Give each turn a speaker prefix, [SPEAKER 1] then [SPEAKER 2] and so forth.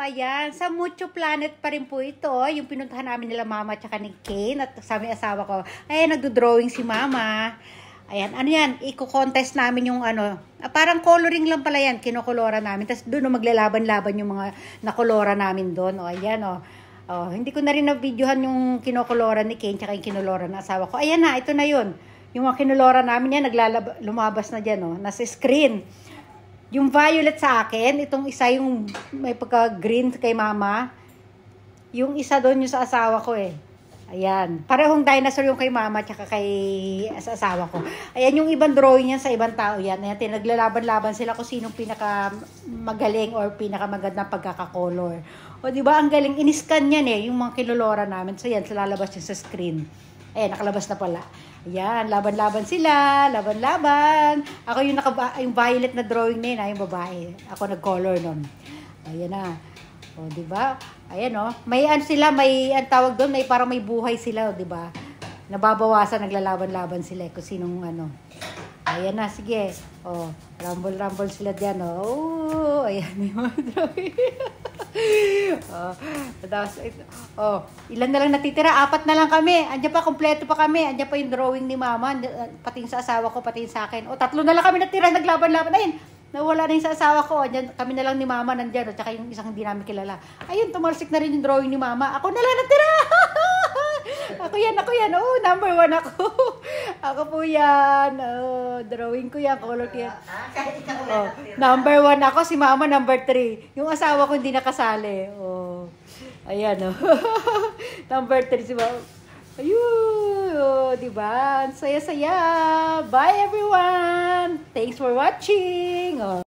[SPEAKER 1] ayan. Sa Mucho Planet pa rin po ito. Yung pinuntahan namin nila mama at ni Kane. At sa aming asawa ko. Ayan, nagdo-drawing si mama. Ayan, ano yan? Iko-contest namin yung ano. Parang coloring lang pala yan. Kinokolora namin. Tapos doon maglalaban-laban yung mga nakolora namin doon. O, ayan o. Hindi ko na rin na-videohan yung kinokolora ni Kane tsaka yung kinolora ng asawa ko. Ayan na, ito na yun. Yung mga kinolora namin yan, lumabas na dyan o. Nasa screen. Yung violet sa akin, itong isa yung may pagka-green kay mama. Yung isa doon yung sa asawa ko eh. Ayan. Parehong dinosaur yung kay mama tsaka kay sa asawa ko. Ayan yung ibang drawing yan sa ibang tao yan. Ayan, naglalaban-laban sila kung sinong pinaka magaling or pinaka magandang pagkakakolor. O diba, ang galing. Iniscan yan eh, yung mga kilolora namin. So yan, lalabas yun sa screen. Ayan, nakalabas na pala. Ayan, laban-laban sila. Laban-laban. Ako yung violet na drawing na yun, yung babae. Ako nag-color nun. Ayan na. O, diba? Ayan o. May sila, ang tawag doon, parang may buhay sila, o, diba? Nababawasan, naglalaban-laban sila kung sinong ano. Ayan na, sige. O, rumble-rumble sila dyan, o. Oh, ayan, may mga drawing. Ilan na lang natitira? 4 na lang kami. Andiyan pa, kompleto pa kami. Andiyan pa yung drawing ni mama, pati sa asawa ko, pati sa akin. 3 na lang kami natira, naglaban-laban. Ayun, nawala na yung sa asawa ko. Andiyan, kami na lang ni mama nandyan. At saka yung isang hindi namin kilala. Ayun, tumalsik na rin yung drawing ni mama. Ako na lang natira. Ako yan. Oh, number 1 ako. Ako po yan. Oh, drawing ko yan. Color ko yan. Oh, number 1 ako. Si mama number 3. Yung asawa ko hindi nakasali. Oh, ayan oh. Number 3 si mama. Ayun. Oh, diba? Saya-saya. Bye everyone. Thanks for watching. Oh.